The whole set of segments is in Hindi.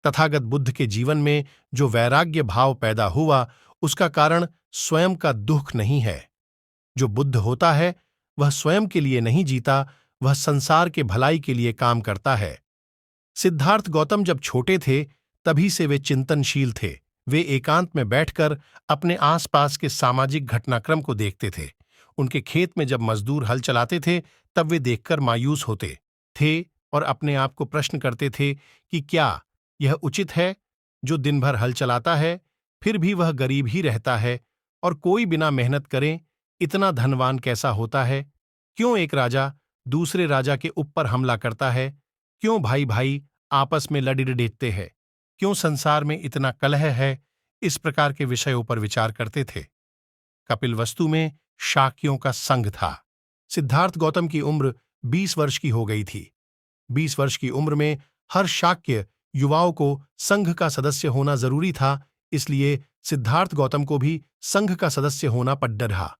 तथागत बुद्ध के जीवन में जो वैराग्य भाव पैदा हुआ उसका कारण स्वयं का दुख नहीं है। जो बुद्ध होता है वह स्वयं के लिए नहीं जीता, वह संसार के भलाई के लिए काम करता है। सिद्धार्थ गौतम जब छोटे थे तभी से वे चिंतनशील थे। वे एकांत में बैठकर अपने आसपास के सामाजिक घटनाक्रम को देखते थे। उनके खेत में जब मजदूर हल चलाते थे तब वे देखकर मायूस होते थे और अपने आप को प्रश्न करते थे कि क्या यह उचित है, जो दिन भर हल चलाता है फिर भी वह गरीब ही रहता है और कोई बिना मेहनत करे इतना धनवान कैसा होता है? क्यों एक राजा दूसरे राजा के ऊपर हमला करता है? क्यों भाई भाई आपस में लड़ते हैं? क्यों संसार में इतना कलह है? इस प्रकार के विषयों पर विचार करते थे। कपिलवस्तु में शाक्यों का संघ था। सिद्धार्थ गौतम की उम्र 20 वर्ष की हो गई थी। 20 वर्ष की उम्र में हर शाक्य युवाओं को संघ का सदस्य होना जरूरी था, इसलिए सिद्धार्थ गौतम को भी संघ का सदस्य होना पड़ रहा।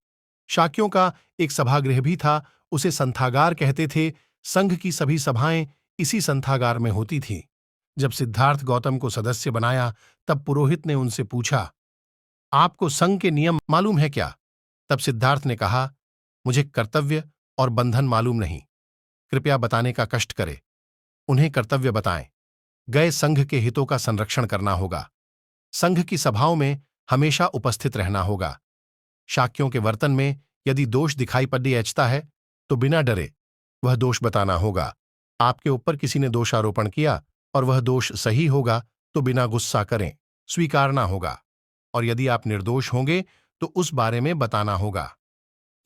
शाक्यों का एक सभागृह भी था, उसे संथागार कहते थे। संघ की सभी सभाएं इसी संथागार में होती थीं। जब सिद्धार्थ गौतम को सदस्य बनाया तब पुरोहित ने उनसे पूछा, आपको संघ के नियम मालूम है क्या? तब सिद्धार्थ ने कहा, मुझे कर्तव्य और बंधन मालूम नहीं, कृपया बताने का कष्ट करें। उन्हें कर्तव्य बताएं। गए संघ के हितों का संरक्षण करना होगा। संघ की सभाओं में हमेशा उपस्थित रहना होगा। शाक्यों के वर्तन में यदि दोष दिखाई पड़ता है तो बिना डरे वह दोष बताना होगा। आपके ऊपर किसी ने दोषारोपण किया और वह दोष सही होगा तो बिना गुस्सा करें स्वीकारना होगा, और यदि आप निर्दोष होंगे तो उस बारे में बताना होगा।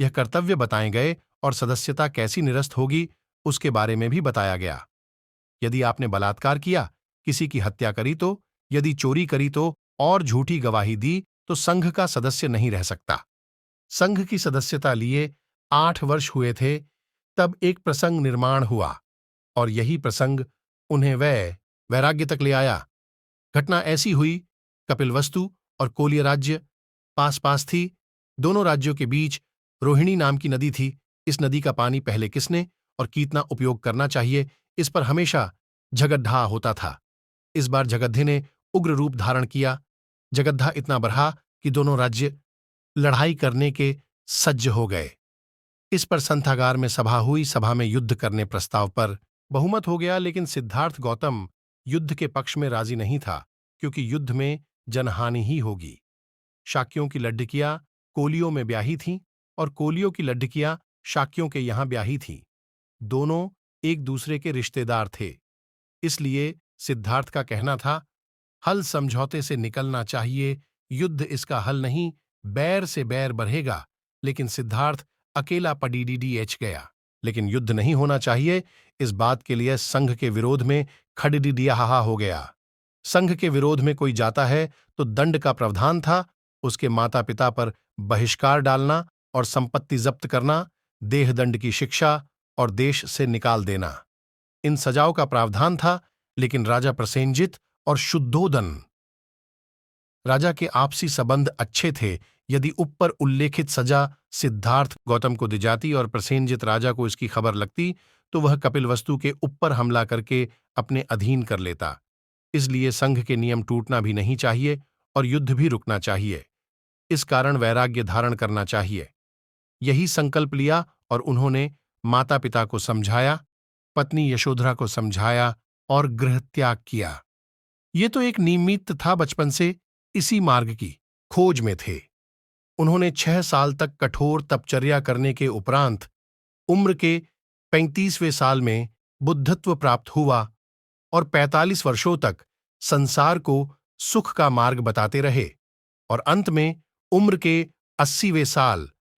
यह कर्तव्य बताए गए और सदस्यता कैसी निरस्त होगी उसके बारे में भी बताया गया। यदि आपने बलात्कार किया, किसी की हत्या करी तो, यदि चोरी करी तो और झूठी गवाही दी तो संघ का सदस्य नहीं रह सकता। संघ की सदस्यता लिए 8 वर्ष हुए थे तब एक प्रसंग निर्माण हुआ और यही प्रसंग उन्हें वैराग्य तक ले आया। घटना ऐसी हुई, कपिलवस्तु और कोलिय राज्य पास पास थी। दोनों राज्यों के बीच रोहिणी नाम की नदी थी। इस नदी का पानी पहले किसने और कितना उपयोग करना चाहिए, इस पर हमेशा झगड्ढा होता था। इस बार झगड्ढे ने उग्र रूप धारण किया। जगद्धा इतना बढ़ा कि दोनों राज्य लड़ाई करने के सज्ज हो गए। इस पर संथागार में सभा हुई। सभा में युद्ध करने प्रस्ताव पर बहुमत हो गया, लेकिन सिद्धार्थ गौतम युद्ध के पक्ष में राजी नहीं था, क्योंकि युद्ध में जनहानि ही होगी। शाक्यों की लड्डकियां कोलियों में ब्याही थीं और कोलियों की लड्डकियां शाक्यों के यहां ब्याही थीं। दोनों एक दूसरे के रिश्तेदार थे। इसलिए सिद्धार्थ का कहना था, हल समझौते से निकलना चाहिए, युद्ध इसका हल नहीं, बैर से बैर बढ़ेगा। लेकिन सिद्धार्थ अकेला पडीडीएच गया। लेकिन युद्ध नहीं होना चाहिए, इस बात के लिए संघ के विरोध में खड़िडियाहा हो गया। संघ के विरोध में कोई जाता है तो दंड का प्रावधान था, उसके माता पिता पर बहिष्कार डालना और संपत्ति जब्त करना, देहदंड की शिक्षा और देश से निकाल देना। इन सजाओं का प्रावधान था, लेकिन राजा प्रसेनजित और शुद्धोदन राजा के आपसी संबंध अच्छे थे। यदि ऊपर उल्लेखित सजा सिद्धार्थ गौतम को दी जाती और प्रसेनजित राजा को इसकी खबर लगती तो वह कपिलवस्तु के ऊपर हमला करके अपने अधीन कर लेता। इसलिए संघ के नियम टूटना भी नहीं चाहिए और युद्ध भी रुकना चाहिए। इस कारण वैराग्य धारण करना चाहिए। यही संकल्प लिया और उन्होंने माता पिता को समझाया, पत्नी यशोधरा को समझाया और गृह त्याग किया। ये तो एक निमित्त था, बचपन से इसी मार्ग की खोज में थे। उन्होंने 6 साल तक कठोर तपचर्या करने के उपरांत उम्र के 35वें साल में बुद्धत्व प्राप्त हुआ और 45 वर्षों तक संसार को सुख का मार्ग बताते रहे और अंत में उम्र के 80वें साल